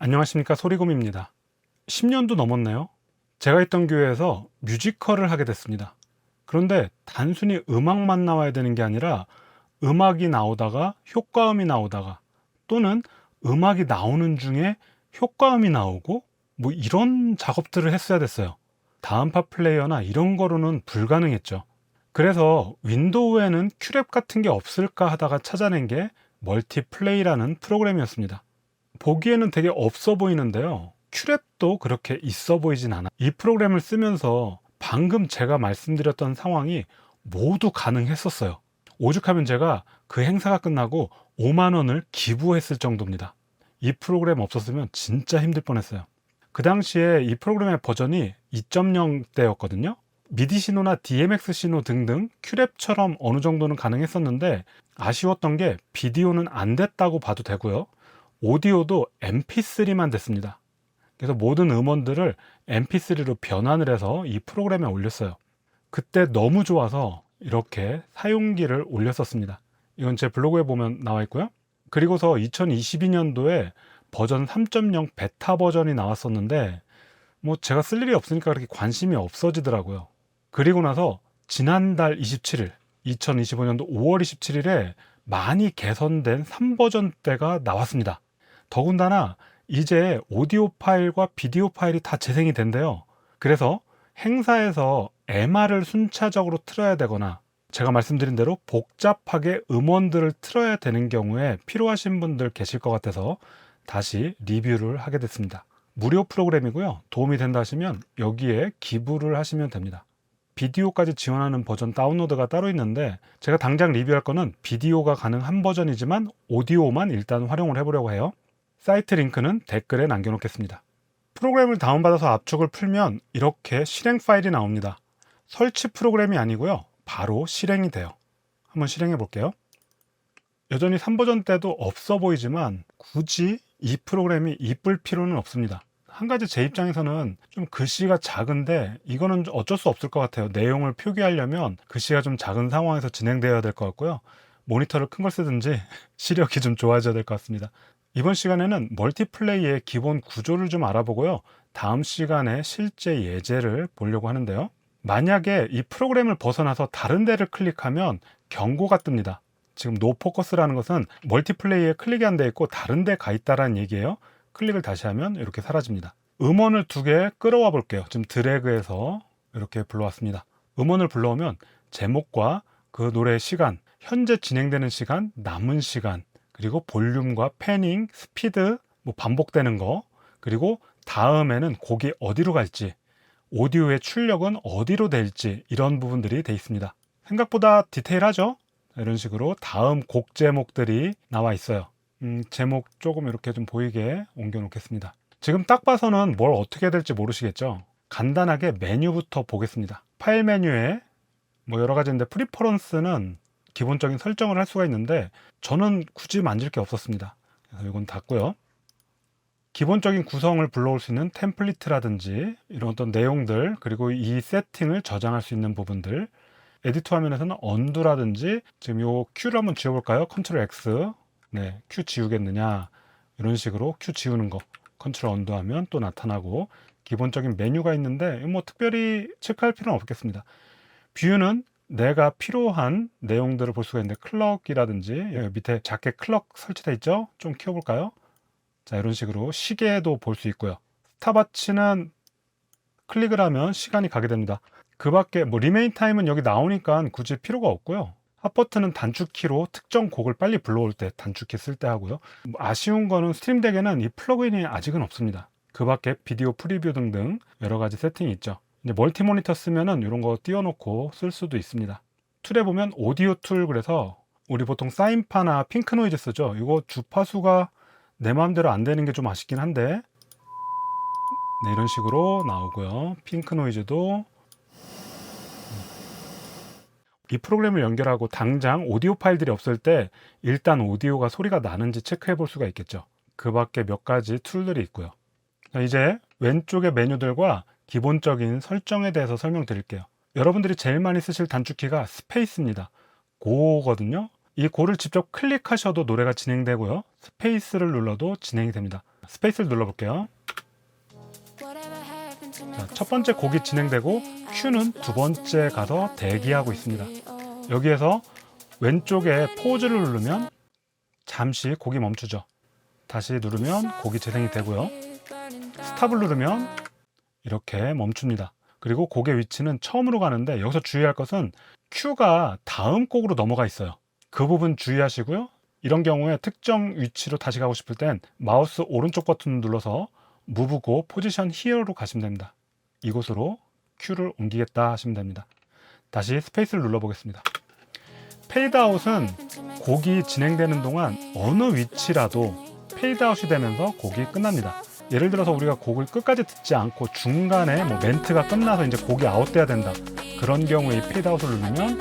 안녕하십니까, 소리곰입니다. 10년도 넘었네요. 제가 있던 교회에서 뮤지컬을 하게 됐습니다. 그런데 단순히 음악만 나와야 되는 게 아니라 음악이 나오다가 효과음이 나오다가 또는 음악이 나오는 중에 효과음이 나오고 뭐 이런 작업들을 했어야 됐어요. 다음파 플레이어나 이런 거로는 불가능했죠. 그래서 윈도우에는 큐랩 같은 게 없을까 하다가 찾아낸 게 멀티플레이라는 프로그램이었습니다. 보기에는 되게 없어 보이는데요. 큐랩도 그렇게 있어 보이진 않아. 이 프로그램을 쓰면서 방금 제가 말씀드렸던 상황이 모두 가능했었어요. 오죽하면 제가 그 행사가 끝나고 5만 원을 기부했을 정도입니다. 이 프로그램 없었으면 진짜 힘들 뻔했어요. 그 당시에 이 프로그램의 버전이 2.0대였거든요. 미디 신호나 DMX 신호 등등 큐랩처럼 어느 정도는 가능했었는데 아쉬웠던 게 비디오는 안 됐다고 봐도 되고요. 오디오도 mp3만 됐습니다. 그래서 모든 음원들을 mp3로 변환을 해서 이 프로그램에 올렸어요. 그때 너무 좋아서 이렇게 사용기를 올렸었습니다. 이건 제 블로그에 보면 나와 있고요. 그리고서 2022년도에 버전 3.0 베타 버전이 나왔었는데 뭐 제가 쓸 일이 없으니까 그렇게 관심이 없어지더라고요. 그리고 나서 지난달 27일 2025년도 5월 27일에 많이 개선된 3버전 때가 나왔습니다. 더군다나 이제 오디오 파일과 비디오 파일이 다 재생이 된대요. 그래서 행사에서 MR을 순차적으로 틀어야 되거나 제가 말씀드린 대로 복잡하게 음원들을 틀어야 되는 경우에 필요하신 분들 계실 것 같아서 다시 리뷰를 하게 됐습니다. 무료 프로그램이고요. 도움이 된다 하시면 여기에 기부를 하시면 됩니다. 비디오까지 지원하는 버전 다운로드가 따로 있는데 제가 당장 리뷰할 거는 비디오가 가능한 버전이지만 오디오만 일단 활용을 해보려고 해요. 사이트 링크는 댓글에 남겨놓겠습니다. 프로그램을 다운받아서 압축을 풀면 이렇게 실행 파일이 나옵니다. 설치 프로그램이 아니고요. 바로 실행이 돼요. 한번 실행해 볼게요. 여전히 3버전 때도 없어 보이지만 굳이 이 프로그램이 이쁠 필요는 없습니다. 한 가지 제 입장에서는 좀 글씨가 작은데 이거는 어쩔 수 없을 것 같아요. 내용을 표기하려면 글씨가 좀 작은 상황에서 진행되어야 될 것 같고요. 모니터를 큰 걸 쓰든지 시력이 좀 좋아져야 될 것 같습니다. 이번 시간에는 멀티플레이의 기본 구조를 좀 알아보고요. 다음 시간에 실제 예제를 보려고 하는데요. 만약에 이 프로그램을 벗어나서 다른 데를 클릭하면 경고가 뜹니다. 지금 노 포커스라는 것은 멀티플레이에 클릭이 안 돼 있고 다른 데 가 있다라는 얘기예요. 클릭을 다시 하면 이렇게 사라집니다. 음원을 두 개 끌어와 볼게요. 지금 드래그해서 이렇게 불러왔습니다. 음원을 불러오면 제목과 그 노래의 시간, 현재 진행되는 시간, 남은 시간, 그리고 볼륨과 패닝, 스피드, 뭐 반복되는 거, 그리고 다음에는 곡이 어디로 갈지, 오디오의 출력은 어디로 될지 이런 부분들이 돼 있습니다. 생각보다 디테일하죠? 이런 식으로 다음 곡 제목들이 나와 있어요. 제목 조금 이렇게 좀 보이게 옮겨 놓겠습니다. 지금 딱 봐서는 뭘 어떻게 해야 될지 모르시겠죠? 간단하게 메뉴부터 보겠습니다. 파일 메뉴에 뭐 여러 가지인데 프리퍼런스는 기본적인 설정을 할 수가 있는데 저는 굳이 만질 게 없었습니다. 그래서 이건 닫고요. 기본적인 구성을 불러올 수 있는 템플릿이라든지 이런 어떤 내용들, 그리고 이 세팅을 저장할 수 있는 부분들, 에디터 화면에서는 언두라든지 지금 요 Q를 한번 지워볼까요? 컨트롤 X. 네, Q 지우겠느냐 이런 식으로 Q 지우는 거 컨트롤 언두 하면 또 나타나고, 기본적인 메뉴가 있는데 뭐 특별히 체크할 필요는 없겠습니다. 뷰는 내가 필요한 내용들을 볼 수가 있는데 클럭이라든지 여기 밑에 작게 클럭 설치되어 있죠? 좀 키워볼까요? 자, 이런 식으로 시계도 볼 수 있고요. 스탑워치는 클릭을 하면 시간이 가게 됩니다. 그 밖에 뭐 리메인 타임은 여기 나오니까 굳이 필요가 없고요. 핫 버튼은 단축키로 특정 곡을 빨리 불러올 때 단축키 쓸 때 하고요. 뭐 아쉬운 거는 스트림덱에는 이 플러그인이 아직은 없습니다. 그 밖에 비디오 프리뷰 등등 여러 가지 세팅이 있죠. 이제 멀티 모니터 쓰면은 이런 거 띄워놓고 쓸 수도 있습니다. 툴에 보면 오디오 툴, 그래서 우리 보통 사인파나 핑크 노이즈 쓰죠. 이거 주파수가 내 마음대로 안 되는 게 좀 아쉽긴 한데, 네, 이런 식으로 나오고요. 핑크 노이즈도 이 프로그램을 연결하고 당장 오디오 파일들이 없을 때 일단 오디오가 소리가 나는지 체크해 볼 수가 있겠죠. 그 밖에 몇 가지 툴들이 있고요. 자, 이제 왼쪽의 메뉴들과 기본적인 설정에 대해서 설명드릴게요. 여러분들이 제일 많이 쓰실 단축키가 스페이스입니다. 고거든요. 이 고를 직접 클릭하셔도 노래가 진행되고요. 스페이스를 눌러도 진행이 됩니다. 스페이스를 눌러볼게요. 자, 첫 번째 곡이 진행되고 큐는 두 번째 가서 대기하고 있습니다. 여기에서 왼쪽에 포즈를 누르면 잠시 곡이 멈추죠. 다시 누르면 곡이 재생이 되고요. 스탑을 누르면 이렇게 멈춥니다. 그리고 곡의 위치는 처음으로 가는데 여기서 주의할 것은 큐가 다음 곡으로 넘어가 있어요. 그 부분 주의하시고요. 이런 경우에 특정 위치로 다시 가고 싶을 땐 마우스 오른쪽 버튼을 눌러서 Move Go Position Here로 가시면 됩니다. 이곳으로 큐를 옮기겠다 하시면 됩니다. 다시 스페이스를 눌러보겠습니다. 페이드아웃은 곡이 진행되는 동안 어느 위치라도 페이드아웃이 되면서 곡이 끝납니다. 예를 들어서 우리가 곡을 끝까지 듣지 않고 중간에 멘트가 끝나서 이제 곡이 아웃돼야 된다. 그런 경우에 이 페이드아웃을 누르면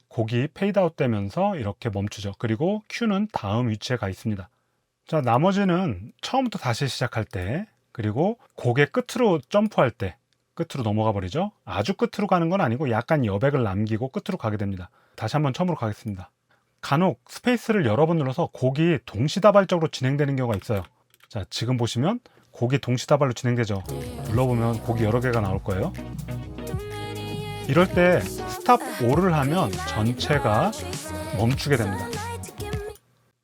곡이 페이드아웃 되면서 이렇게 멈추죠. 그리고 큐는 다음 위치에 가 있습니다. 자, 나머지는 처음부터 다시 시작할 때, 그리고 곡의 끝으로 점프할 때 끝으로 넘어가 버리죠. 아주 끝으로 가는 건 아니고 약간 여백을 남기고 끝으로 가게 됩니다. 다시 한번 처음으로 가겠습니다. 간혹 스페이스를 여러 번 눌러서 곡이 동시다발적으로 진행되는 경우가 있어요. 자, 지금 보시면 곡이 동시다발로 진행되죠. 눌러보면 곡이 여러 개가 나올 거예요. 이럴 때 스탑 5를 하면 전체가 멈추게 됩니다.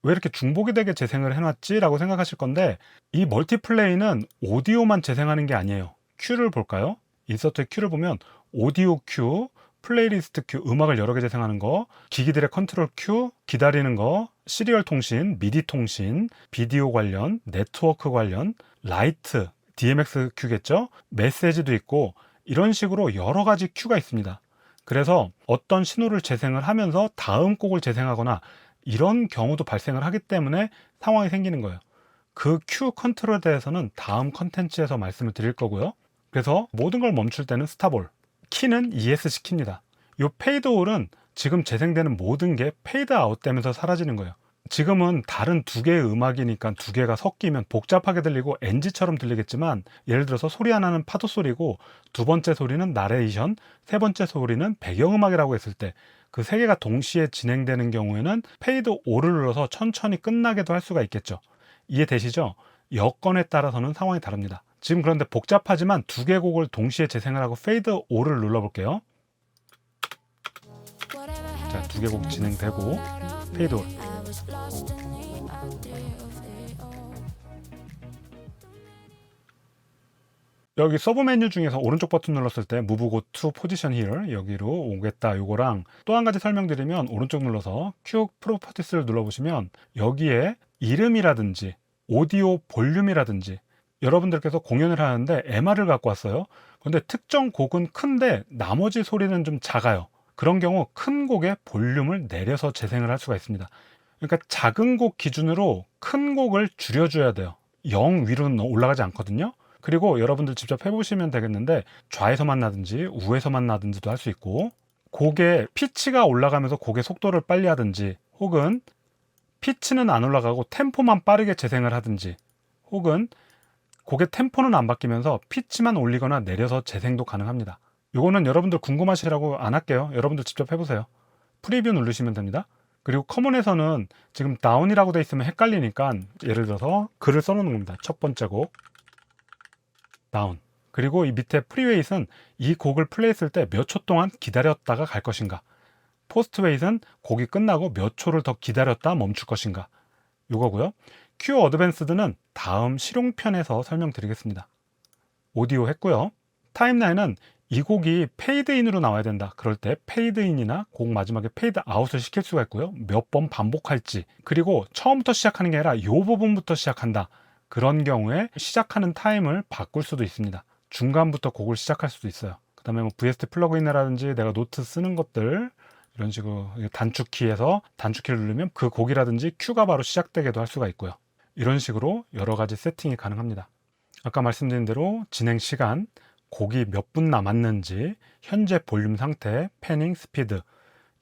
왜 이렇게 중복이 되게 재생을 해놨지? 라고 생각하실 건데, 이 멀티플레이는 오디오만 재생하는 게 아니에요. 큐를 볼까요? 인서트의 큐를 보면 오디오 큐, 플레이리스트 큐, 음악을 여러 개 재생하는 거, 기기들의 컨트롤 큐, 기다리는 거, 시리얼 통신, 미디 통신, 비디오 관련, 네트워크 관련, 라이트, DMX 큐겠죠? 메시지도 있고, 이런 식으로 여러 가지 큐가 있습니다. 그래서 어떤 신호를 재생을 하면서 다음 곡을 재생하거나 이런 경우도 발생을 하기 때문에 상황이 생기는 거예요. 그 큐 컨트롤에 대해서는 다음 컨텐츠에서 말씀을 드릴 거고요. 그래서 모든 걸 멈출 때는 스탑올, 키는 ESC 키입니다. 이 페이드올은 지금 재생되는 모든 게 페이드 아웃 되면서 사라지는 거예요. 지금은 다른 두 개의 음악이니까 두 개가 섞이면 복잡하게 들리고 NG처럼 들리겠지만, 예를 들어서 소리 하나는 파도 소리고 두 번째 소리는 나레이션, 세 번째 소리는 배경음악이라고 했을 때 그 세 개가 동시에 진행되는 경우에는 페이드 5를 눌러서 천천히 끝나게도 할 수가 있겠죠. 이해되시죠? 여건에 따라서는 상황이 다릅니다. 지금 그런데 복잡하지만 두 개 곡을 동시에 재생을 하고 페이드 5를 눌러볼게요. 자, 두 개 곡 진행되고 페이드 5. 여기 서브 메뉴 중에서 오른쪽 버튼 눌렀을 때 Move Go to Position Here 여기로 오겠다, 요거랑 또 한 가지 설명드리면 오른쪽 눌러서 Q 프로퍼티스를 눌러보시면 여기에 이름이라든지 오디오 볼륨이라든지, 여러분들께서 공연을 하는데 MR을 갖고 왔어요. 근데 특정 곡은 큰데 나머지 소리는 좀 작아요. 그런 경우 큰 곡의 볼륨을 내려서 재생을 할 수가 있습니다. 그러니까 작은 곡 기준으로 큰 곡을 줄여줘야 돼요. 0 위로는 올라가지 않거든요. 그리고 여러분들 직접 해보시면 되겠는데, 좌에서만 나든지 우에서만 나든지도 할 수 있고, 곡의 피치가 올라가면서 곡의 속도를 빨리 하든지, 혹은 피치는 안 올라가고 템포만 빠르게 재생을 하든지, 혹은 곡의 템포는 안 바뀌면서 피치만 올리거나 내려서 재생도 가능합니다. 이거는 여러분들 궁금하시라고 안 할게요. 여러분들 직접 해보세요. 프리뷰 누르시면 됩니다. 그리고 커먼에서는 지금 다운이라고 돼 있으면 헷갈리니까 예를 들어서 글을 써놓는 겁니다. 첫 번째 곡 다운. 그리고 이 밑에 프리웨이트는 이 곡을 플레이했을 때 몇 초 동안 기다렸다가 갈 것인가, 포스트웨이트는 곡이 끝나고 몇 초를 더 기다렸다 멈출 것인가, 이거고요. 큐 어드밴스드는 다음 실용편에서 설명드리겠습니다. 오디오 했고요. 타임라인은 이 곡이 페이드인으로 나와야 된다, 그럴 때 페이드인이나 곡 마지막에 페이드아웃을 시킬 수가 있고요. 몇 번 반복할지, 그리고 처음부터 시작하는 게 아니라 이 부분부터 시작한다, 그런 경우에 시작하는 타임을 바꿀 수도 있습니다. 중간부터 곡을 시작할 수도 있어요. 그 다음에 VST 플러그인이라든지 내가 노트 쓰는 것들, 이런 식으로 단축키에서 단축키를 누르면 그 곡이라든지 큐가 바로 시작되게도 할 수가 있고요. 이런 식으로 여러 가지 세팅이 가능합니다. 아까 말씀드린 대로 진행 시간, 곡이 몇 분 남았는지, 현재 볼륨 상태, 패닝, 스피드,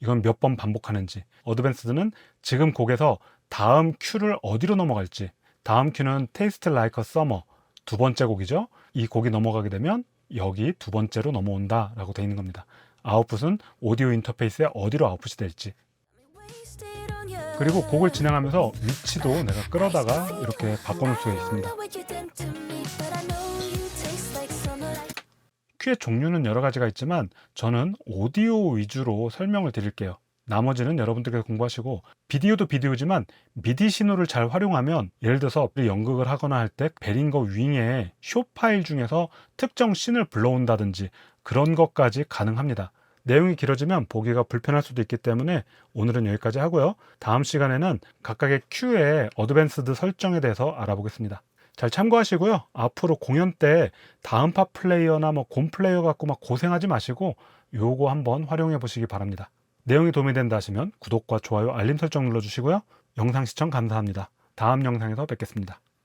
이건 몇 번 반복하는지, 어드밴스드는 지금 곡에서 다음 큐를 어디로 넘어갈지, 다음 큐는 Taste Like a Summer, 두 번째 곡이죠. 이 곡이 넘어가게 되면 여기 두 번째로 넘어온다 라고 되어 있는 겁니다. 아웃풋은 오디오 인터페이스에 어디로 아웃풋이 될지. 그리고 곡을 진행하면서 위치도 내가 끌어다가 이렇게 바꿔놓을 수가 있습니다. 큐의 종류는 여러 가지가 있지만 저는 오디오 위주로 설명을 드릴게요. 나머지는 여러분들께서 공부하시고, 비디오도 비디오지만 미디 신호를 잘 활용하면, 예를 들어서 연극을 하거나 할 때 베링거 윙에 쇼 파일 중에서 특정 씬을 불러온다든지 그런 것까지 가능합니다. 내용이 길어지면 보기가 불편할 수도 있기 때문에 오늘은 여기까지 하고요. 다음 시간에는 각각의 큐의 어드밴스드 설정에 대해서 알아보겠습니다. 잘 참고하시고요. 앞으로 공연 때 다음파 플레이어나 곰 플레이어 갖고 막 고생하지 마시고 요거 한번 활용해 보시기 바랍니다. 내용이 도움이 된다 하시면 구독과 좋아요, 알림 설정 눌러주시고요. 영상 시청 감사합니다. 다음 영상에서 뵙겠습니다.